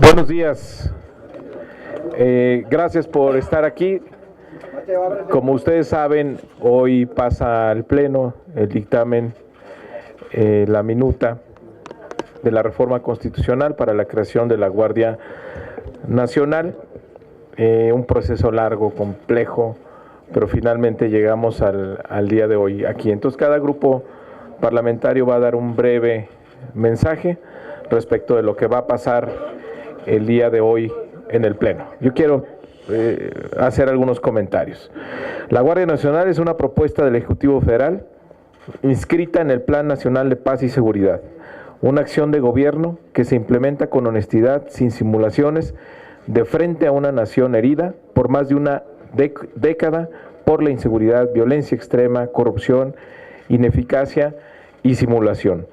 Buenos días. Gracias por estar aquí. Como ustedes saben, hoy pasa al Pleno el dictamen, la minuta de la reforma constitucional para la creación de la Guardia Nacional. Un proceso largo, complejo, pero finalmente llegamos al día de hoy aquí. Entonces cada grupo parlamentario va a dar un breve mensaje respecto de lo que va a pasar el día de hoy en el Pleno. Yo quiero hacer algunos comentarios. La Guardia Nacional es una propuesta del Ejecutivo Federal inscrita en el Plan Nacional de Paz y Seguridad, una acción de gobierno que se implementa con honestidad, sin simulaciones, de frente a una nación herida por más de una década por la inseguridad, violencia extrema, corrupción, ineficacia y simulación.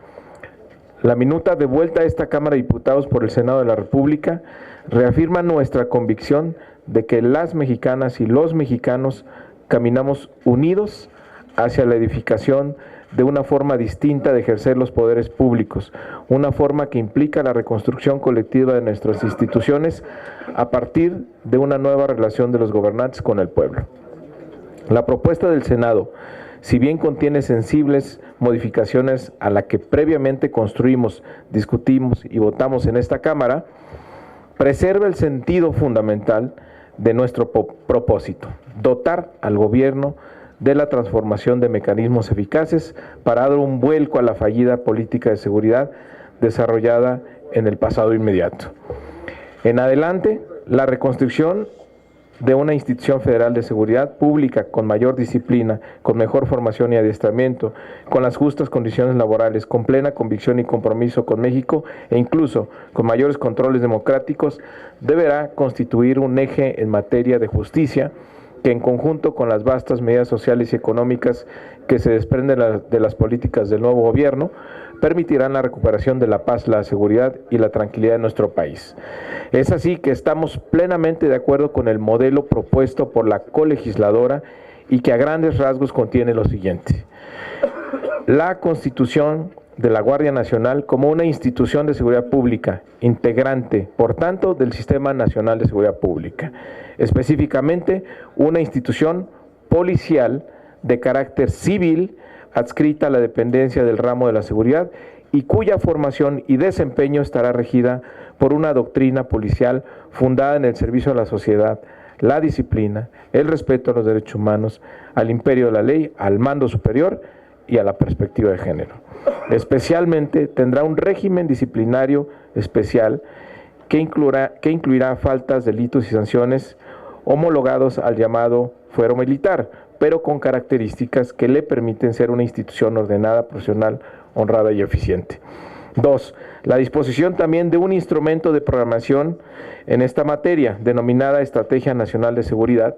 La minuta devuelta a esta Cámara de Diputados por el Senado de la República reafirma nuestra convicción de que las mexicanas y los mexicanos caminamos unidos hacia la edificación de una forma distinta de ejercer los poderes públicos, una forma que implica la reconstrucción colectiva de nuestras instituciones a partir de una nueva relación de los gobernantes con el pueblo. La propuesta del Senado, si bien contiene sensibles modificaciones a la que previamente construimos, discutimos y votamos en esta Cámara, preserva el sentido fundamental de nuestro propósito: dotar al gobierno de la transformación de mecanismos eficaces para dar un vuelco a la fallida política de seguridad desarrollada en el pasado inmediato. En adelante, la reconstrucción de una institución federal de seguridad pública con mayor disciplina, con mejor formación y adiestramiento, con las justas condiciones laborales, con plena convicción y compromiso con México e incluso con mayores controles democráticos, deberá constituir un eje en materia de justicia que, en conjunto con las vastas medidas sociales y económicas que se desprenden de las políticas del nuevo gobierno, permitirán la recuperación de la paz, la seguridad y la tranquilidad de nuestro país. Es así que estamos plenamente de acuerdo con el modelo propuesto por la colegisladora y que a grandes rasgos contiene lo siguiente: la constitución de la Guardia Nacional como una institución de seguridad pública, integrante, por tanto, del Sistema Nacional de Seguridad Pública, específicamente una institución policial de carácter civil, adscrita a la dependencia del ramo de la seguridad y cuya formación y desempeño estará regida por una doctrina policial fundada en el servicio a la sociedad, la disciplina, el respeto a los derechos humanos, al imperio de la ley, al mando superior y a la perspectiva de género. Especialmente tendrá un régimen disciplinario especial que incluirá faltas, delitos y sanciones homologados al llamado fuero militar, pero con características que le permiten ser una institución ordenada, profesional, honrada y eficiente. 2. La disposición también de un instrumento de programación en esta materia, denominada Estrategia Nacional de Seguridad,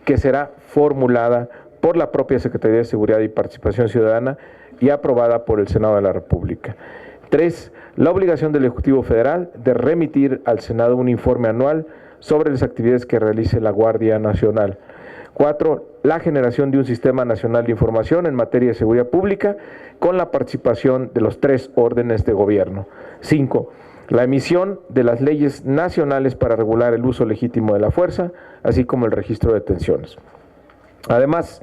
que será formulada por la propia Secretaría de Seguridad y Participación Ciudadana y aprobada por el Senado de la República. 3. La obligación del Ejecutivo Federal de remitir al Senado un informe anual sobre las actividades que realice la Guardia Nacional. 4. La generación de un sistema nacional de información en materia de seguridad pública con la participación de los 3 órdenes de gobierno. 5. La emisión de las leyes nacionales para regular el uso legítimo de la fuerza, así como el registro de detenciones. Además,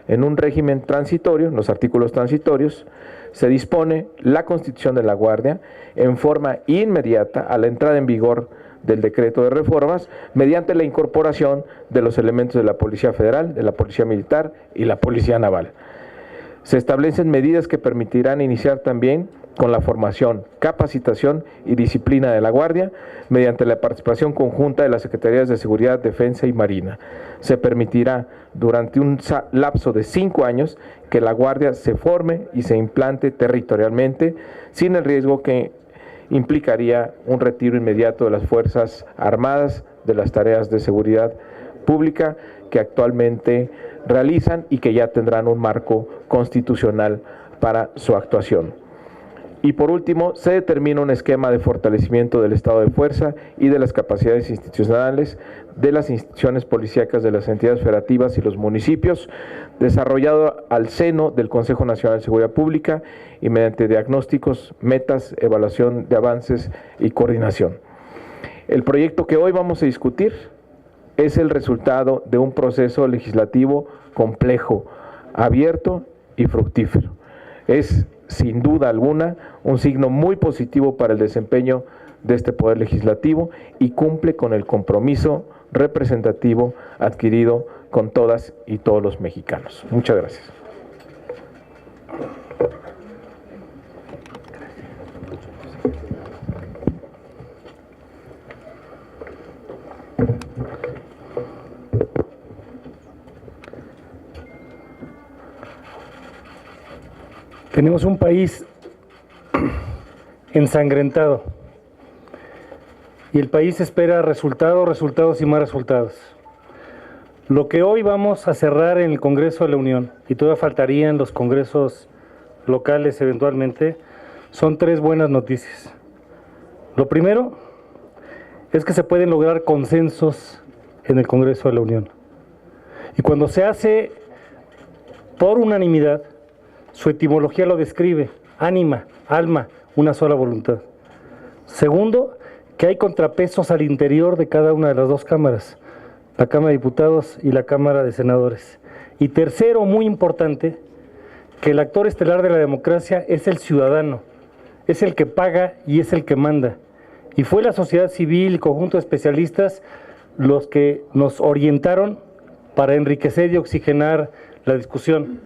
en un régimen transitorio, en los artículos transitorios, se dispone la constitución de la Guardia en forma inmediata a la entrada en vigor del decreto de reformas, mediante la incorporación de los elementos de la Policía Federal, de la Policía Militar y la Policía Naval. Se establecen medidas que permitirán iniciar también con la formación, capacitación y disciplina de la Guardia, mediante la participación conjunta de las Secretarías de Seguridad, Defensa y Marina. Se permitirá durante un lapso de 5 años que la Guardia se forme y se implante territorialmente, sin el riesgo que implicaría un retiro inmediato de las Fuerzas Armadas de las tareas de seguridad pública que actualmente realizan y que ya tendrán un marco constitucional para su actuación. Y por último, se determina un esquema de fortalecimiento del estado de fuerza y de las capacidades institucionales de las instituciones policíacas de las entidades federativas y los municipios, desarrollado al seno del Consejo Nacional de Seguridad Pública y mediante diagnósticos, metas, evaluación de avances y coordinación. El proyecto que hoy vamos a discutir es el resultado de un proceso legislativo complejo, abierto y fructífero. Es, sin duda alguna, un signo muy positivo para el desempeño de este Poder Legislativo y cumple con el compromiso representativo adquirido con todas y todos los mexicanos. Muchas gracias. Tenemos un país ensangrentado y el país espera resultados, resultados y más resultados. Lo que hoy vamos a cerrar en el Congreso de la Unión, y todavía faltarían los congresos locales eventualmente, son 3 buenas noticias. Lo primero es que se pueden lograr consensos en el Congreso de la Unión. Y cuando se hace por unanimidad, su etimología lo describe: ánima, alma, una sola voluntad. Segundo, que hay contrapesos al interior de cada una de las 2 cámaras, la Cámara de Diputados y la Cámara de Senadores. Y tercero, muy importante, que el actor estelar de la democracia es el ciudadano, es el que paga y es el que manda. Y fue la sociedad civil y conjunto de especialistas los que nos orientaron para enriquecer y oxigenar la discusión.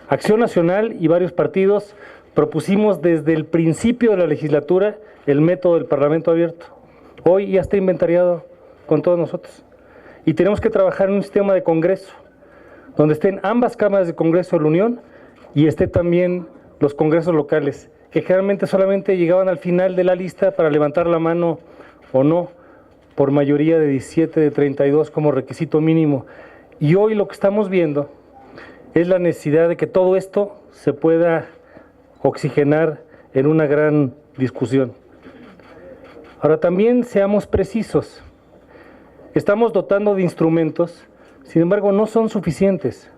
Acción Nacional y varios partidos propusimos desde el principio de la legislatura el método del Parlamento abierto. Hoy ya está inventariado con todos nosotros. Y tenemos que trabajar en un sistema de Congreso, donde estén ambas cámaras de Congreso de la Unión y estén también los congresos locales, que generalmente solamente llegaban al final de la lista para levantar la mano o no, por mayoría de 17 de 32 como requisito mínimo. Y hoy lo que estamos viendo es la necesidad de que todo esto se pueda oxigenar en una gran discusión. Ahora también seamos precisos. Estamos dotando de instrumentos, sin embargo no son suficientes.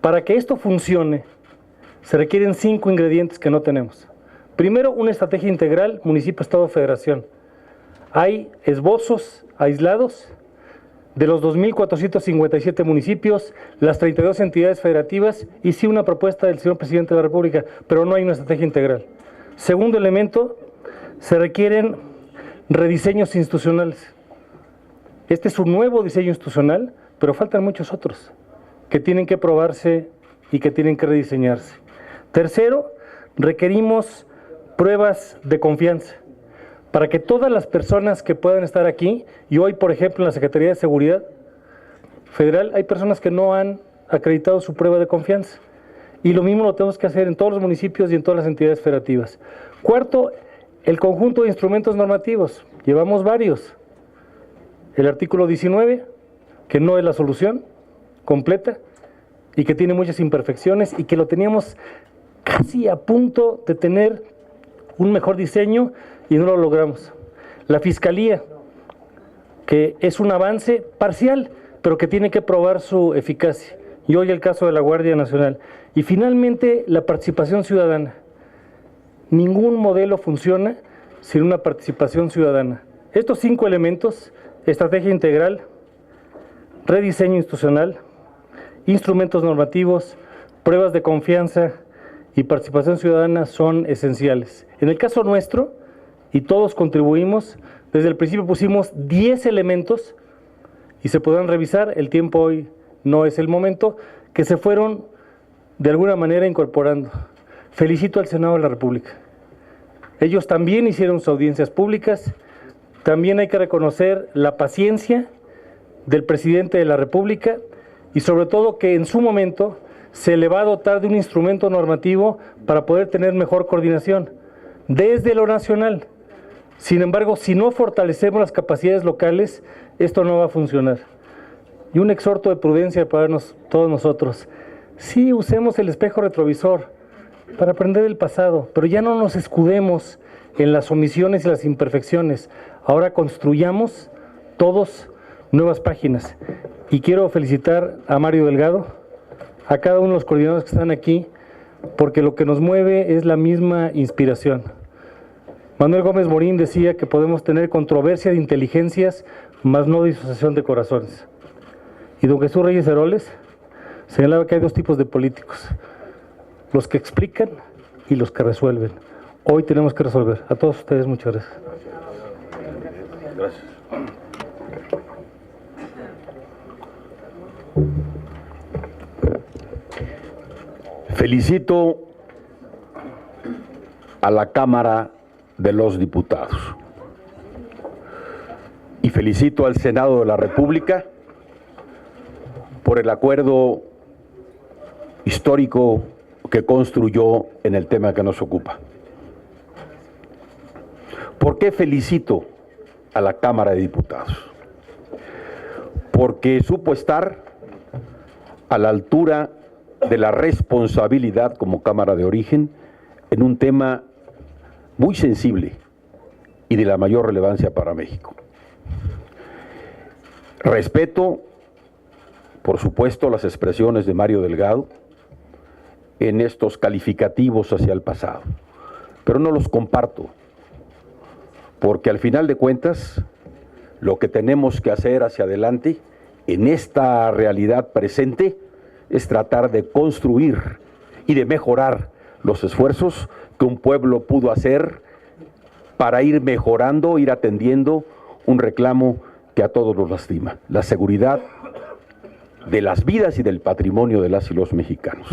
Para que esto funcione, se requieren 5 ingredientes que no tenemos. Primero, una estrategia integral municipio, estado, federación. Hay esbozos aislados de los 2.457 municipios, las 32 entidades federativas y sí una propuesta del señor Presidente de la República, pero no hay una estrategia integral. Segundo elemento, se requieren rediseños institucionales. Este es un nuevo diseño institucional, pero faltan muchos otros que tienen que probarse y que tienen que rediseñarse. Tercero, requerimos pruebas de confianza para que todas las personas que puedan estar aquí, y hoy por ejemplo en la Secretaría de Seguridad Federal hay personas que no han acreditado su prueba de confianza, y lo mismo lo tenemos que hacer en todos los municipios y en todas las entidades federativas. Cuarto, el conjunto de instrumentos normativos, llevamos varios. El artículo 19, que no es la solución completa y que tiene muchas imperfecciones y que lo teníamos casi a punto de tener un mejor diseño y no lo logramos. La Fiscalía, que es un avance parcial, pero que tiene que probar su eficacia. Y hoy el caso de la Guardia Nacional. Y finalmente, la participación ciudadana. Ningún modelo funciona sin una participación ciudadana. Estos 5 elementos: estrategia integral, rediseño institucional, instrumentos normativos, pruebas de confianza y participación ciudadana, son esenciales. En el caso nuestro, y todos contribuimos, desde el principio pusimos 10 elementos y se podrán revisar, el tiempo hoy no es el momento, que se fueron de alguna manera incorporando. Felicito al Senado de la República. Ellos también hicieron sus audiencias públicas. También hay que reconocer la paciencia del Presidente de la República y sobre todo que en su momento se le va a dotar de un instrumento normativo para poder tener mejor coordinación desde lo nacional. Sin embargo, si no fortalecemos las capacidades locales, esto no va a funcionar. Y un exhorto de prudencia para todos nosotros: sí, usemos el espejo retrovisor, para aprender del pasado, pero ya no nos escudemos en las omisiones y las imperfecciones. Ahora construyamos todos nuevas páginas. Y quiero felicitar a Mario Delgado, a cada uno de los coordinadores que están aquí, porque lo que nos mueve es la misma inspiración. Manuel Gómez Morín decía que podemos tener controversia de inteligencias, mas no disociación de corazones. Y don Jesús Reyes Heroles señalaba que hay dos tipos de políticos: los que explican y los que resuelven. Hoy tenemos que resolver. A todos ustedes, muchas gracias. Gracias. Felicito a la Cámara de los Diputados y felicito al Senado de la República por el acuerdo histórico que construyó en el tema que nos ocupa. ¿Por qué felicito a la Cámara de Diputados? Porque supo estar a la altura de la responsabilidad como Cámara de Origen en un tema muy sensible y de la mayor relevancia para México. Respeto, por supuesto, las expresiones de Mario Delgado en estos calificativos hacia el pasado, pero no los comparto, porque al final de cuentas lo que tenemos que hacer hacia adelante en esta realidad presente es tratar de construir y de mejorar los esfuerzos que un pueblo pudo hacer para ir mejorando, ir atendiendo un reclamo que a todos nos lastima: la seguridad de las vidas y del patrimonio de las y los mexicanos.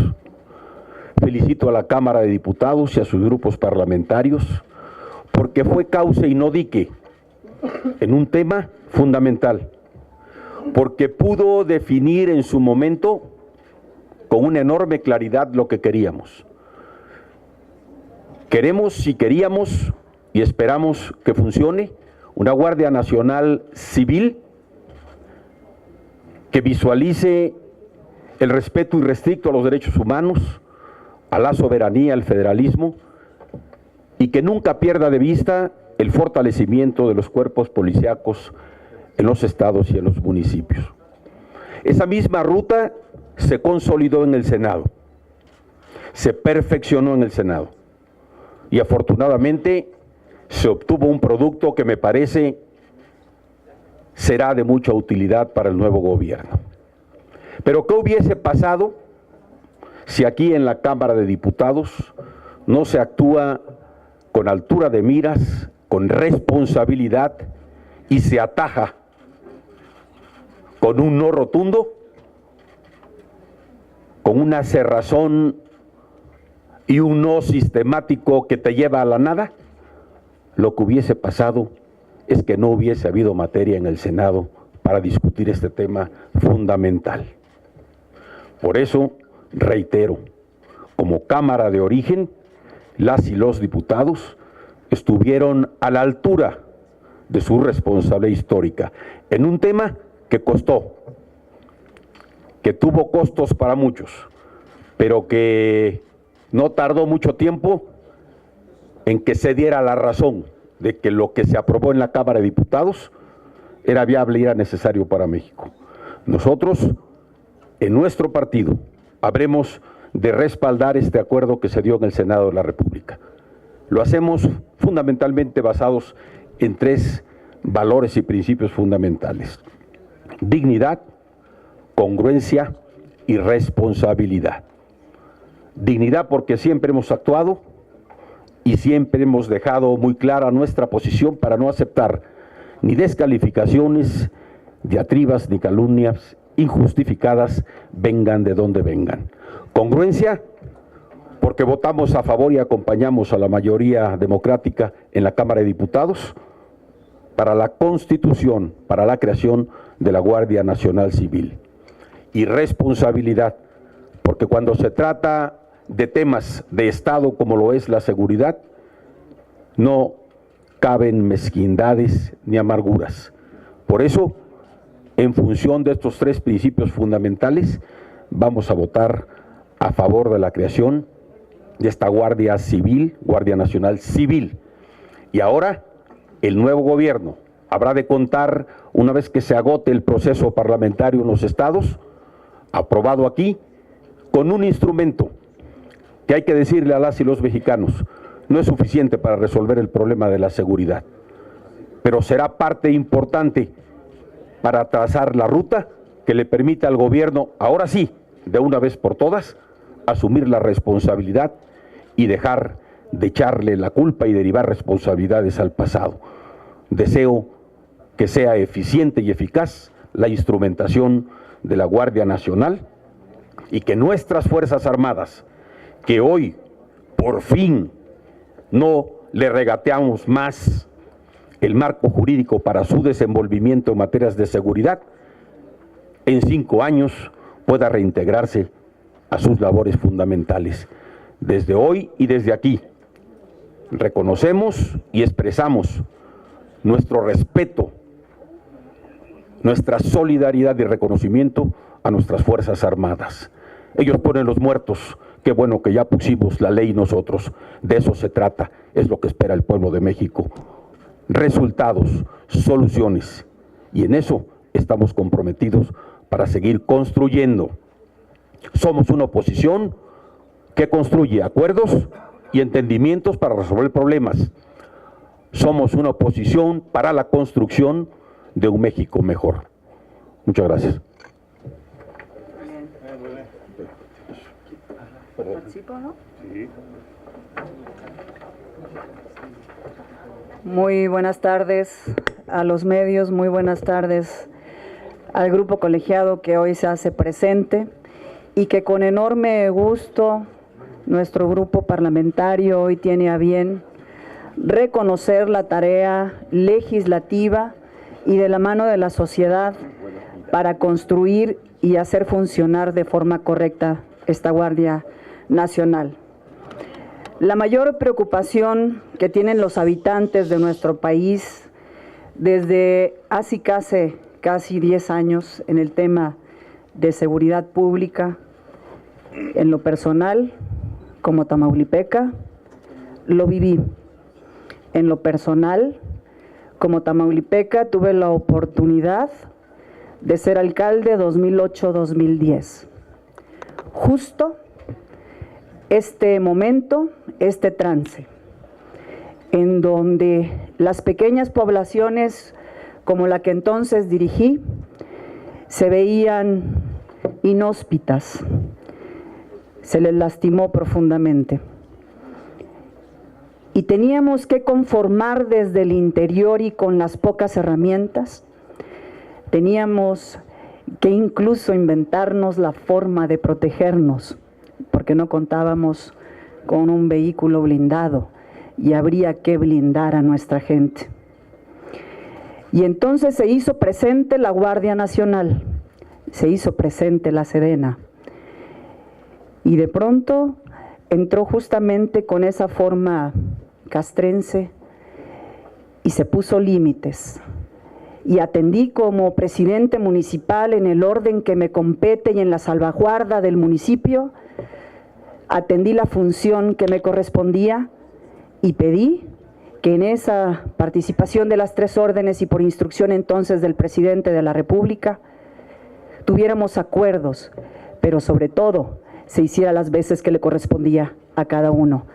Felicito a la Cámara de Diputados y a sus grupos parlamentarios porque fue cauce y no dique en un tema fundamental, porque pudo definir en su momento con una enorme claridad lo que queríamos. Queremos y queríamos y esperamos que funcione una Guardia Nacional civil que visualice el respeto irrestricto a los derechos humanos, a la soberanía, al federalismo, y que nunca pierda de vista el fortalecimiento de los cuerpos policíacos en los estados y en los municipios. Esa misma ruta se consolidó en el Senado, se perfeccionó en el Senado y afortunadamente se obtuvo un producto que me parece será de mucha utilidad para el nuevo gobierno. Pero ¿qué hubiese pasado si aquí en la Cámara de Diputados no se actúa con altura de miras, con responsabilidad y se ataja con un no rotundo, con una cerrazón y un no sistemático que te lleva a la nada? Lo que hubiese pasado es que no hubiese habido materia en el Senado para discutir este tema fundamental. Por eso, reitero, como Cámara de Origen, las y los diputados estuvieron a la altura de su responsabilidad histórica en un tema que costó, que tuvo costos para muchos, pero que no tardó mucho tiempo en que se diera la razón de que lo que se aprobó en la Cámara de Diputados era viable y era necesario para México. Nosotros, en nuestro partido, habremos de respaldar este acuerdo que se dio en el Senado de la República. Lo hacemos fundamentalmente basados en tres valores y principios fundamentales: dignidad, congruencia y responsabilidad. Dignidad porque siempre hemos actuado y siempre hemos dejado muy clara nuestra posición para no aceptar ni descalificaciones, diatribas ni calumnias injustificadas, vengan de donde vengan. Congruencia porque votamos a favor y acompañamos a la mayoría democrática en la Cámara de Diputados para la constitución, para la creación de la Guardia Nacional Civil. Y responsabilidad porque cuando se trata de temas de Estado como lo es la seguridad, no caben mezquindades ni amarguras. Por eso, en función de estos tres principios fundamentales, vamos a votar a favor de la creación de esta Guardia Civil, Guardia Nacional Civil. Y ahora el nuevo gobierno habrá de contar, una vez que se agote el proceso parlamentario en los estados, aprobado aquí, con un instrumento que hay que decirle a las y los mexicanos, no es suficiente para resolver el problema de la seguridad, pero será parte importante para trazar la ruta que le permita al gobierno, ahora sí, de una vez por todas, asumir la responsabilidad y dejar de echarle la culpa y derivar responsabilidades al pasado. Deseo que sea eficiente y eficaz la instrumentación de la Guardia Nacional y que nuestras Fuerzas Armadas, que hoy por fin no le regateamos más el marco jurídico para su desenvolvimiento en materias de seguridad, en 5 años pueda reintegrarse a sus labores fundamentales. Desde hoy y desde aquí reconocemos y expresamos nuestro respeto, nuestra solidaridad y reconocimiento a nuestras Fuerzas Armadas. Ellos ponen los muertos, qué bueno que ya pusimos la ley nosotros, de eso se trata, es lo que espera el pueblo de México. Resultados, soluciones, y en eso estamos comprometidos para seguir construyendo. Somos una oposición que construye acuerdos y entendimientos para resolver problemas. Somos una oposición para la construcción de un México mejor. Muchas gracias. Muy buenas tardes a los medios, muy buenas tardes al grupo colegiado que hoy se hace presente y que con enorme gusto nuestro grupo parlamentario hoy tiene a bien reconocer la tarea legislativa y de la mano de la sociedad para construir y hacer funcionar de forma correcta esta Guardia Nacional. La mayor preocupación que tienen los habitantes de nuestro país desde hace casi 10 años en el tema de seguridad pública, en lo personal, como tamaulipeca, lo viví. En lo personal, como tamaulipeca, tuve la oportunidad de ser alcalde 2008-2010. Justo este momento, este trance, en donde las pequeñas poblaciones como la que entonces dirigí se veían inhóspitas, se les lastimó profundamente. Y teníamos que conformar desde el interior y con las pocas herramientas, teníamos que incluso inventarnos la forma de protegernos, porque no contábamos con un vehículo blindado y habría que blindar a nuestra gente. Y entonces se hizo presente la Guardia Nacional, se hizo presente la Sedena, y de pronto entró justamente con esa forma castrense y se puso límites. Y atendí como presidente municipal en el orden que me compete y en la salvaguarda del municipio, atendí la función que me correspondía y pedí que en esa participación de las 3 órdenes y por instrucción entonces del presidente de la República, tuviéramos acuerdos, pero sobre todo se hiciera las veces que le correspondía a cada uno.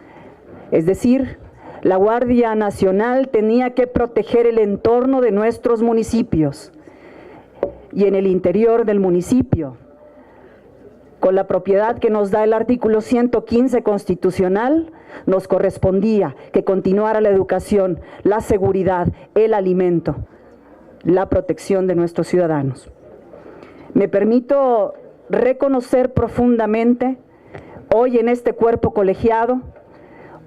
Es decir, la Guardia Nacional tenía que proteger el entorno de nuestros municipios y en el interior del municipio, con la propiedad que nos da el artículo 115 constitucional, nos correspondía que continuara la educación, la seguridad, el alimento, la protección de nuestros ciudadanos. Me permito reconocer profundamente hoy en este cuerpo colegiado.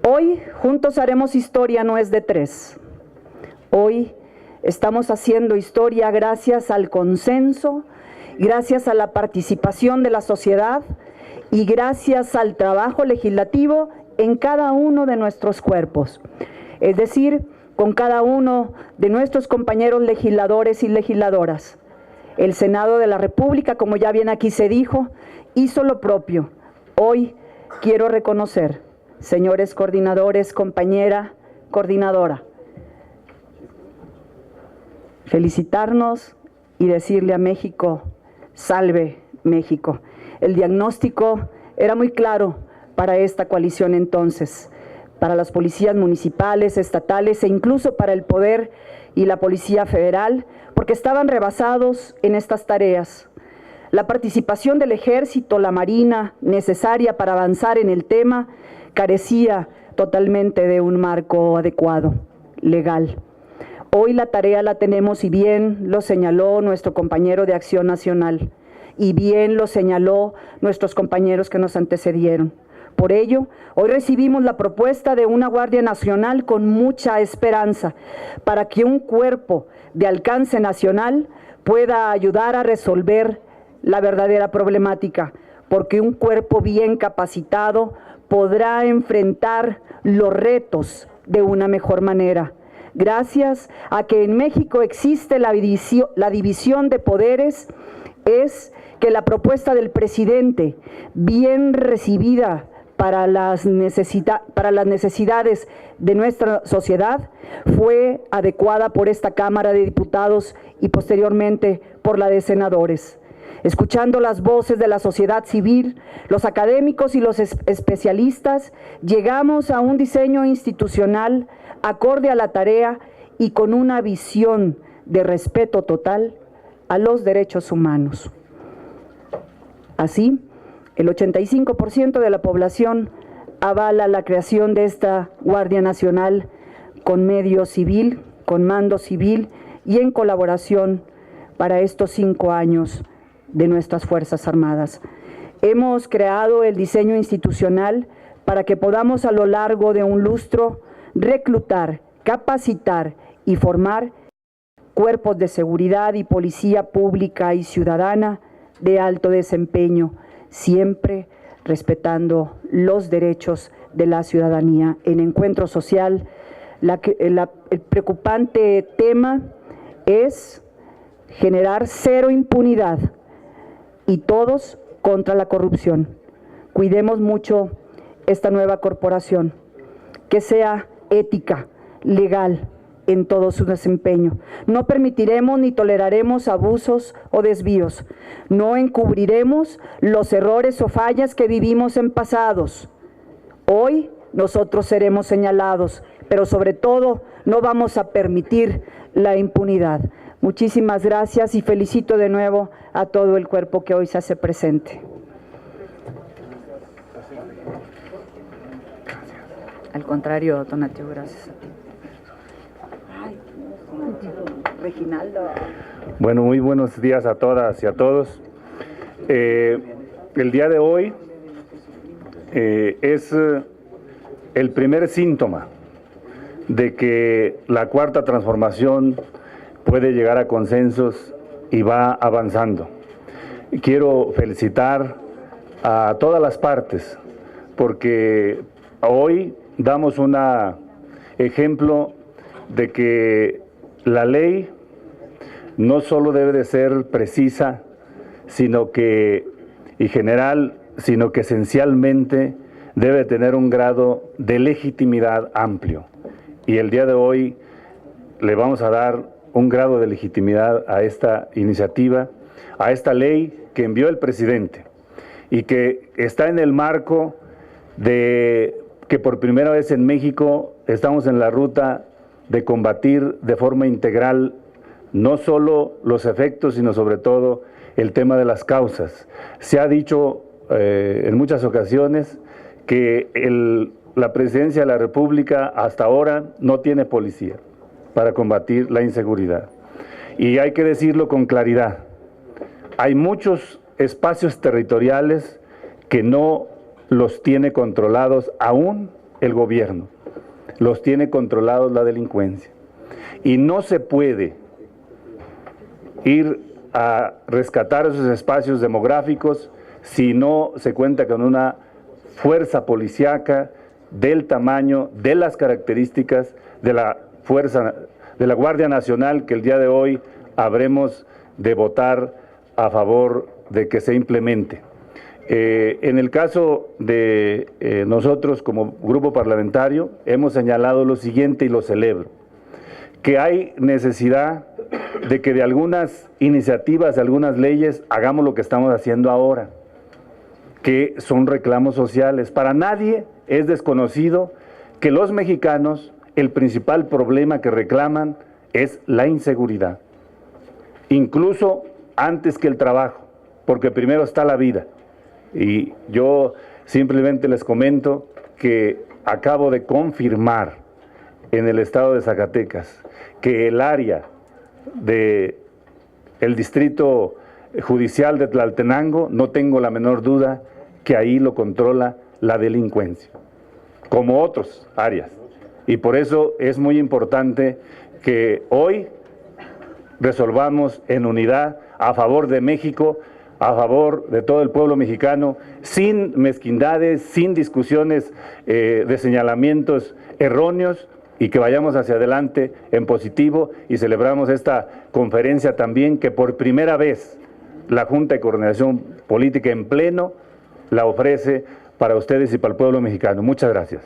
Hoy juntos haremos historia, no es de 3. Hoy estamos haciendo historia gracias al consenso, gracias a la participación de la sociedad y gracias al trabajo legislativo en cada uno de nuestros cuerpos. Es decir, con cada uno de nuestros compañeros legisladores y legisladoras. El Senado de la República, como ya bien aquí se dijo, hizo lo propio. Hoy quiero reconocer señores coordinadores, compañera coordinadora, felicitarnos y decirle a México, salve México. El diagnóstico era muy claro para esta coalición entonces, para las policías municipales, estatales e incluso para el Poder y la Policía Federal, porque estaban rebasados en estas tareas. La participación del Ejército, la Marina, necesaria para avanzar en el tema, carecía totalmente de un marco adecuado, legal. Hoy la tarea la tenemos, y bien lo señaló nuestro compañero de Acción Nacional, y bien lo señaló nuestros compañeros que nos antecedieron. Por ello, hoy recibimos la propuesta de una Guardia Nacional con mucha esperanza para que un cuerpo de alcance nacional pueda ayudar a resolver la verdadera problemática, porque un cuerpo bien capacitado podrá enfrentar los retos de una mejor manera. Gracias a que en México existe la división de poderes, es que la propuesta del presidente, bien recibida para las necesidades de nuestra sociedad, fue adecuada por esta Cámara de Diputados y posteriormente por la de senadores. Escuchando las voces de la sociedad civil, los académicos y los especialistas, llegamos a un diseño institucional acorde a la tarea y con una visión de respeto total a los derechos humanos. Así, el 85% de la población avala la creación de esta Guardia Nacional con medio civil, con mando civil y en colaboración para estos 5 años de nuestras Fuerzas Armadas. Hemos creado el diseño institucional para que podamos a lo largo de un lustro reclutar, capacitar y formar cuerpos de seguridad y policía pública y ciudadana de alto desempeño, siempre respetando los derechos de la ciudadanía. En Encuentro Social, el preocupante tema es generar cero impunidad y todos contra la corrupción. Cuidemos mucho esta nueva corporación, que sea ética, legal en todo su desempeño. No permitiremos ni toleraremos abusos o desvíos. No encubriremos los errores o fallas que vivimos en pasados. Hoy nosotros seremos señalados, pero sobre todo no vamos a permitir la impunidad. Muchísimas gracias y felicito de nuevo a todo el cuerpo que hoy se hace presente. Al contrario, Tonatiuh, gracias a ti. Reginaldo. Bueno, muy buenos días a todas y a todos. El día de hoy es el primer síntoma de que la Cuarta Transformación puede llegar a consensos y va avanzando. Quiero felicitar a todas las partes porque hoy damos un ejemplo de que la ley no solo debe de ser precisa, sino que esencialmente debe tener un grado de legitimidad amplio. Y el día de hoy le vamos a dar un grado de legitimidad a esta iniciativa, a esta ley que envió el presidente y que está en el marco de que por primera vez en México estamos en la ruta de combatir de forma integral no solo los efectos, sino sobre todo el tema de las causas. Se ha dicho en muchas ocasiones que la Presidencia de la República hasta ahora no tiene policía para combatir la inseguridad. Y hay que decirlo con claridad. Hay muchos espacios territoriales que no los tiene controlados aún el gobierno, los tiene controlados la delincuencia. Y no se puede ir a rescatar esos espacios demográficos si no se cuenta con una fuerza policíaca del tamaño, de las características de la fuerza, de la Guardia Nacional, que el día de hoy habremos de votar a favor de que se implemente. En el caso de nosotros como grupo parlamentario hemos señalado lo siguiente y lo celebro, que hay necesidad de que de algunas iniciativas, de algunas leyes, hagamos lo que estamos haciendo ahora, que son reclamos sociales. Para nadie es desconocido que los mexicanos, el principal problema que reclaman es la inseguridad, incluso antes que el trabajo, porque primero está la vida. Y yo simplemente les comento que acabo de confirmar en el estado de Zacatecas que el área del distrito judicial de Tlaltenango, no tengo la menor duda que ahí lo controla la delincuencia, como otras áreas. Y por eso es muy importante que hoy resolvamos en unidad a favor de México, a favor de todo el pueblo mexicano, sin mezquindades, sin discusiones de señalamientos erróneos, y que vayamos hacia adelante en positivo. Y celebramos esta conferencia también, que por primera vez la Junta de Coordinación Política en pleno la ofrece para ustedes y para el pueblo mexicano. Muchas gracias.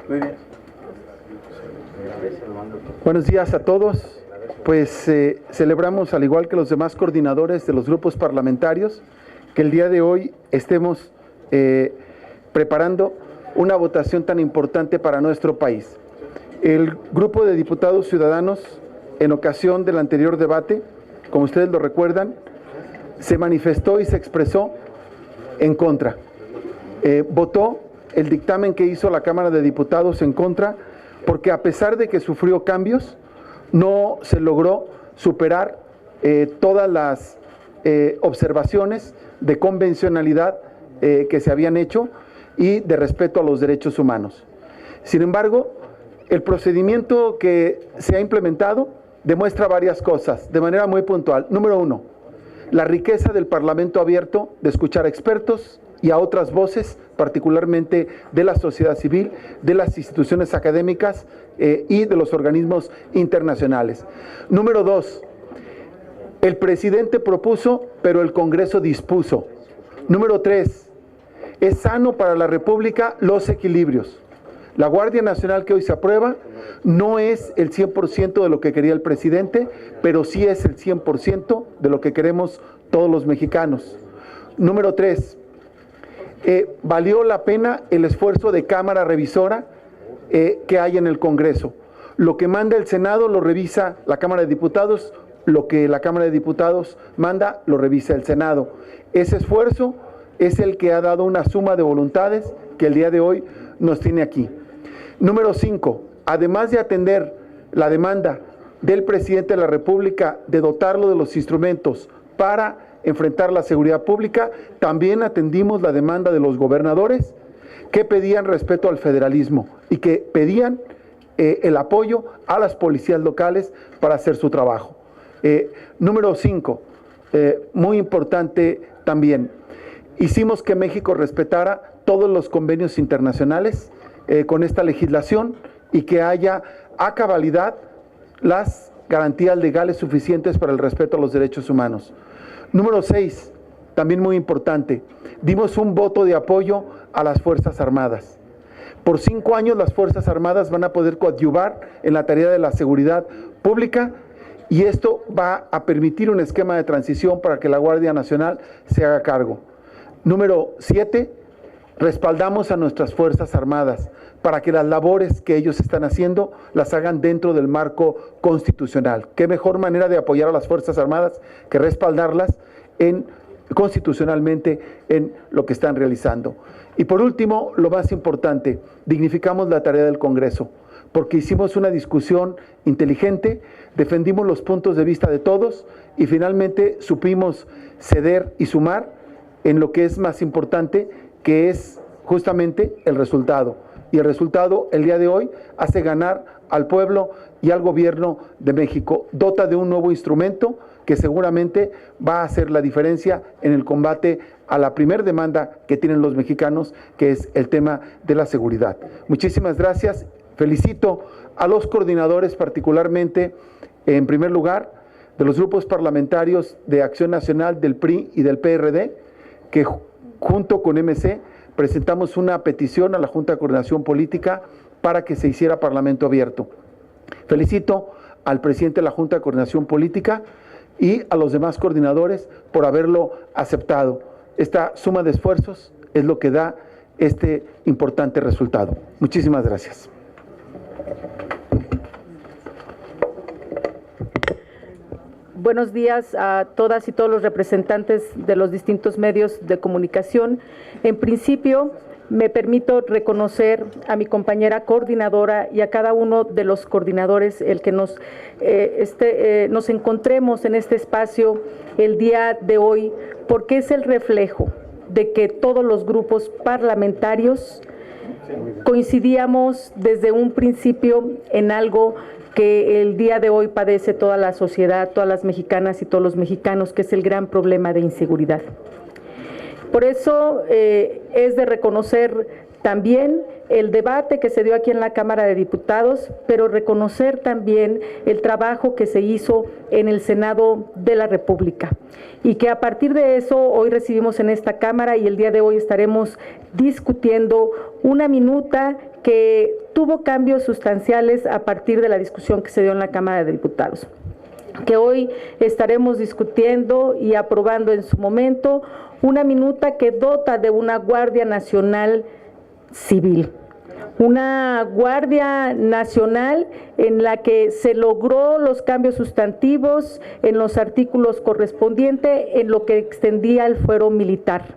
Muy bien. Buenos días a todos. Pues celebramos, al igual que los demás coordinadores de los grupos parlamentarios, que el día de hoy estemos preparando una votación tan importante para nuestro país. El grupo de diputados ciudadanos, en ocasión del anterior debate, como ustedes lo recuerdan, se manifestó y se expresó en contra. Votó el dictamen que hizo la Cámara de Diputados en contra, porque a pesar de que sufrió cambios, no se logró superar todas las observaciones de convencionalidad que se habían hecho y de respeto a los derechos humanos. Sin embargo, el procedimiento que se ha implementado demuestra varias cosas de manera muy puntual. Número uno, la riqueza del Parlamento abierto de escuchar a expertos y a otras voces, particularmente de la sociedad civil, de las instituciones académicas y de los organismos internacionales. Número dos, el presidente propuso, pero el Congreso dispuso. Número tres, es sano para la República los equilibrios. La Guardia Nacional que hoy se aprueba no es el 100% de lo que quería el presidente, pero sí es el 100% de lo que queremos todos los mexicanos. Número tres, valió la pena el esfuerzo de Cámara Revisora que hay en el Congreso. Lo que manda el Senado lo revisa la Cámara de Diputados, lo que la Cámara de Diputados manda lo revisa el Senado. Ese esfuerzo es el que ha dado una suma de voluntades que el día de hoy nos tiene aquí. Número 5, además de atender la demanda del presidente de la República de dotarlo de los instrumentos para enfrentar la seguridad pública, también atendimos la demanda de los gobernadores que pedían respeto al federalismo y que pedían el apoyo a las policías locales para hacer su trabajo. Número 5, muy importante también, hicimos que México respetara todos los convenios internacionales con esta legislación y que haya a cabalidad las garantías legales suficientes para el respeto a los derechos humanos. Número 6, también muy importante, dimos un voto de apoyo a las Fuerzas Armadas. Por 5 años las Fuerzas Armadas van a poder coadyuvar en la tarea de la seguridad pública y esto va a permitir un esquema de transición para que la Guardia Nacional se haga cargo. Número 7, respaldamos a nuestras Fuerzas Armadas para que las labores que ellos están haciendo las hagan dentro del marco constitucional. ¿Qué mejor manera de apoyar a las Fuerzas Armadas que respaldarlas constitucionalmente en lo que están realizando? Y por último, lo más importante, dignificamos la tarea del Congreso, porque hicimos una discusión inteligente, defendimos los puntos de vista de todos y finalmente supimos ceder y sumar en lo que es más importante, que es justamente el resultado. Y el resultado el día de hoy hace ganar al pueblo y al gobierno de México. Dota de un nuevo instrumento que seguramente va a hacer la diferencia en el combate a la primer demanda que tienen los mexicanos, que es el tema de la seguridad. Muchísimas gracias. Felicito a los coordinadores, particularmente, en primer lugar, de los grupos parlamentarios de Acción Nacional, del PRI y del PRD, que junto con MC presentamos una petición a la Junta de Coordinación Política para que se hiciera Parlamento abierto. Felicito al presidente de la Junta de Coordinación Política y a los demás coordinadores por haberlo aceptado. Esta suma de esfuerzos es lo que da este importante resultado. Muchísimas gracias. Buenos días a todas y todos los representantes de los distintos medios de comunicación. En principio, me permito reconocer a mi compañera coordinadora y a cada uno de los coordinadores el que nos encontremos en este espacio el día de hoy, porque es el reflejo de que todos los grupos parlamentarios coincidíamos desde un principio en algo que el día de hoy padece toda la sociedad, todas las mexicanas y todos los mexicanos, que es el gran problema de inseguridad. Por eso es de reconocer también el debate que se dio aquí en la Cámara de Diputados, pero reconocer también el trabajo que se hizo en el Senado de la República. Y que a partir de eso hoy recibimos en esta Cámara y el día de hoy estaremos discutiendo una minuta que tuvo cambios sustanciales a partir de la discusión que se dio en la Cámara de Diputados, que hoy estaremos discutiendo y aprobando en su momento una minuta que dota de una Guardia Nacional Civil. Una Guardia Nacional en la que se logró los cambios sustantivos en los artículos correspondientes en lo que extendía el fuero militar,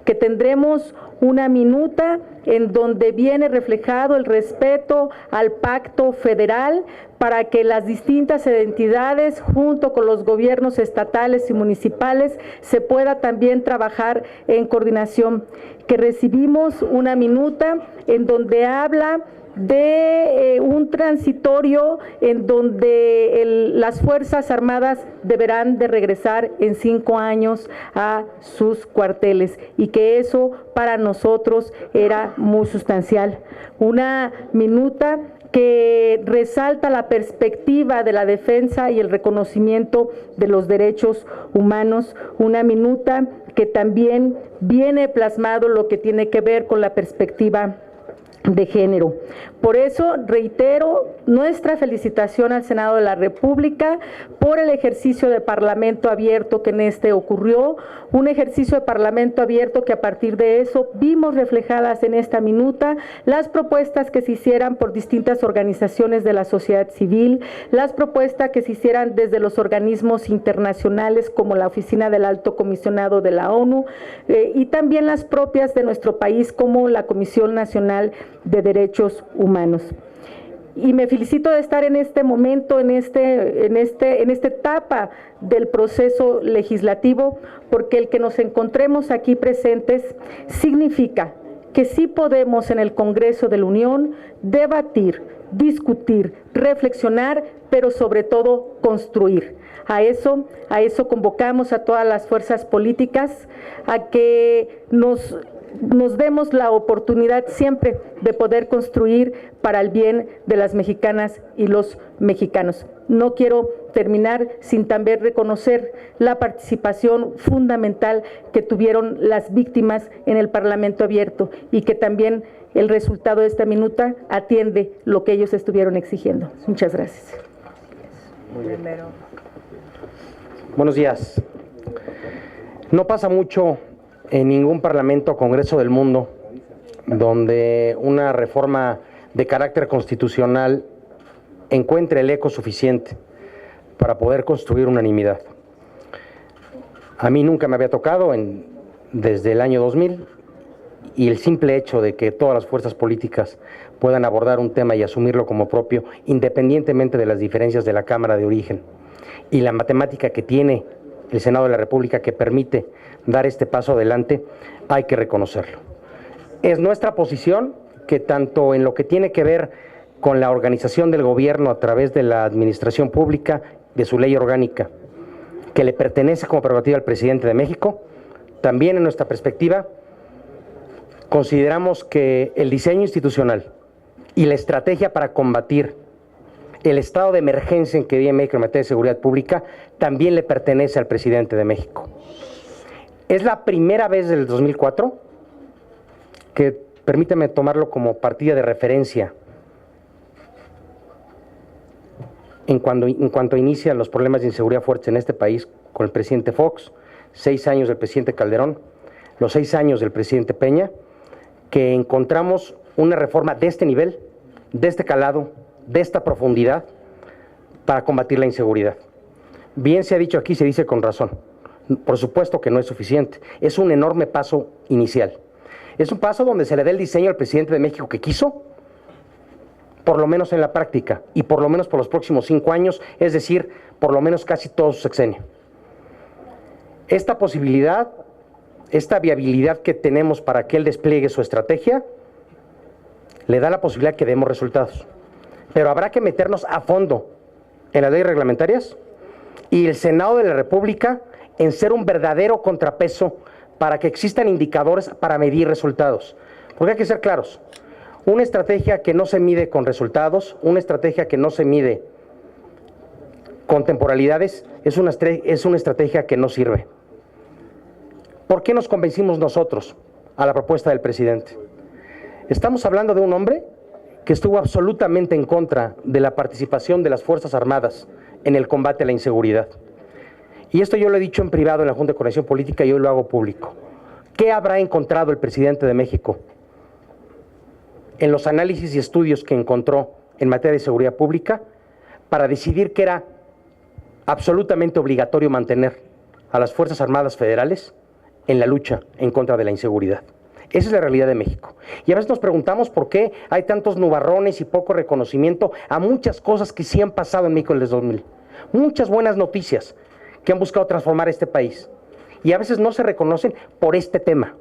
que tendremos una minuta en donde viene reflejado el respeto al pacto federal para que las distintas entidades, junto con los gobiernos estatales y municipales, se pueda también trabajar en coordinación. Que recibimos una minuta en donde habla de un transitorio en donde las Fuerzas Armadas deberán de regresar en 5 años a sus cuarteles y que eso para nosotros era muy sustancial. Una minuta que resalta la perspectiva de la defensa y el reconocimiento de los derechos humanos, una minuta que también viene plasmado lo que tiene que ver con la perspectiva de género. Por eso reitero nuestra felicitación al Senado de la República por el ejercicio de Parlamento abierto que en este ocurrió, un ejercicio de Parlamento abierto que a partir de eso vimos reflejadas en esta minuta las propuestas que se hicieran por distintas organizaciones de la sociedad civil, las propuestas que se hicieran desde los organismos internacionales como la Oficina del Alto Comisionado de la ONU y también las propias de nuestro país como la Comisión Nacional de Derechos Humanos. Y me felicito de estar en este momento, en esta etapa del proceso legislativo, porque el que nos encontremos aquí presentes significa que sí podemos en el Congreso de la Unión debatir, discutir, reflexionar, pero sobre todo construir. A eso convocamos a todas las fuerzas políticas a que nos demos la oportunidad siempre de poder construir para el bien de las mexicanas y los mexicanos. No quiero terminar sin también reconocer la participación fundamental que tuvieron las víctimas en el Parlamento abierto y que también el resultado de esta minuta atiende lo que ellos estuvieron exigiendo. Muchas gracias. Buenos días. No pasa mucho en ningún parlamento o congreso del mundo donde una reforma de carácter constitucional encuentre el eco suficiente para poder construir unanimidad. A mí nunca me había tocado desde el año 2000 y el simple hecho de que todas las fuerzas políticas puedan abordar un tema y asumirlo como propio, independientemente de las diferencias de la Cámara de origen, y la matemática que tiene el Senado de la República que permite dar este paso adelante, hay que reconocerlo. Es nuestra posición que tanto en lo que tiene que ver con la organización del gobierno a través de la administración pública, de su ley orgánica, que le pertenece como prerrogativa al presidente de México, también en nuestra perspectiva consideramos que el diseño institucional y la estrategia para combatir el estado de emergencia en que vive México en materia de seguridad pública también le pertenece al presidente de México. Es la primera vez desde el 2004 que, permíteme tomarlo como partida de referencia, en cuanto inician los problemas de inseguridad fuertes en este país con el presidente Fox, 6 años del presidente Calderón, los 6 años del presidente Peña, que encontramos una reforma de este nivel, de este calado, de esta profundidad, para combatir la inseguridad. Bien se ha dicho aquí, se dice con razón. Por supuesto que no es suficiente. Es un enorme paso inicial. Es un paso donde se le da el diseño al presidente de México que quiso, por lo menos en la práctica, y por lo menos por los próximos 5 años, es decir, por lo menos casi todo su sexenio. Esta posibilidad, esta viabilidad que tenemos para que él despliegue su estrategia, le da la posibilidad que demos resultados. Pero habrá que meternos a fondo en las leyes reglamentarias y el Senado de la República en ser un verdadero contrapeso para que existan indicadores para medir resultados. Porque hay que ser claros. Una estrategia que no se mide con resultados, una estrategia que no se mide con temporalidades, es una estrategia que no sirve. ¿Por qué nos convencimos nosotros a la propuesta del presidente? Estamos hablando de un hombre que estuvo absolutamente en contra de la participación de las Fuerzas Armadas en el combate a la inseguridad. Y esto yo lo he dicho en privado en la Junta de Coordinación Política y hoy lo hago público. ¿Qué habrá encontrado el presidente de México en los análisis y estudios que encontró en materia de seguridad pública para decidir que era absolutamente obligatorio mantener a las Fuerzas Armadas Federales en la lucha en contra de la inseguridad? Esa es la realidad de México. Y a veces nos preguntamos por qué hay tantos nubarrones y poco reconocimiento a muchas cosas que sí han pasado en México desde 2000. Muchas buenas noticias que han buscado transformar este país. Y a veces no se reconocen por este tema,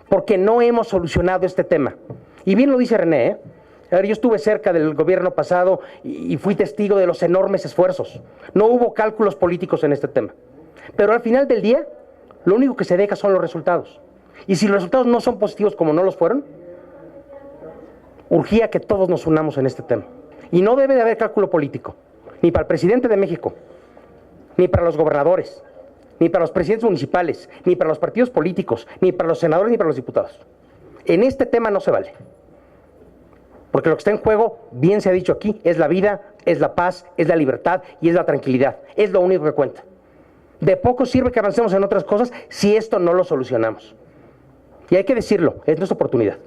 porque no hemos solucionado este tema. Y bien lo dice René, ¿eh? A ver, yo estuve cerca del gobierno pasado y fui testigo de los enormes esfuerzos. No hubo cálculos políticos en este tema. Pero al final del día, lo único que se deja son los resultados. Y si los resultados no son positivos como no los fueron, urgía que todos nos unamos en este tema. Y no debe de haber cálculo político, ni para el presidente de México, ni para los gobernadores, ni para los presidentes municipales, ni para los partidos políticos, ni para los senadores, ni para los diputados. En este tema no se vale. Porque lo que está en juego, bien se ha dicho aquí, es la vida, es la paz, es la libertad y es la tranquilidad. Es lo único que cuenta. De poco sirve que avancemos en otras cosas si esto no lo solucionamos. Y hay que decirlo, es nuestra oportunidad.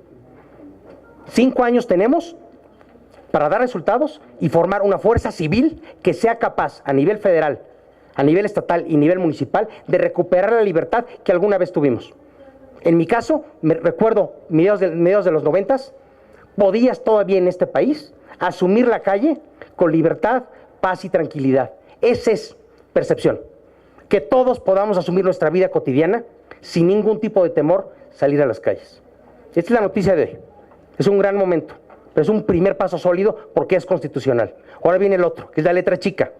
5 años tenemos para dar resultados y formar una fuerza civil que sea capaz a nivel federal, a nivel estatal y nivel municipal de recuperar la libertad que alguna vez tuvimos. En mi caso, me recuerdo, mediados de los 90s, podías todavía en este país asumir la calle con libertad, paz y tranquilidad. Esa es percepción. Que todos podamos asumir nuestra vida cotidiana sin ningún tipo de temor salir a las calles. Esta es la noticia de hoy. Es un gran momento, pero es un primer paso sólido porque es constitucional. Ahora viene el otro, que es la letra chica,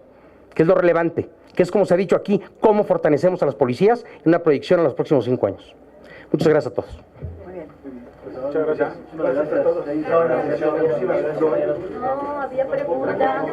que es lo relevante, que es, como se ha dicho aquí, cómo fortalecemos a las policías en una proyección a los próximos 5 años. Muchas gracias a todos. Muy bien. Muchas gracias. Gracias a todos. No, había preguntas.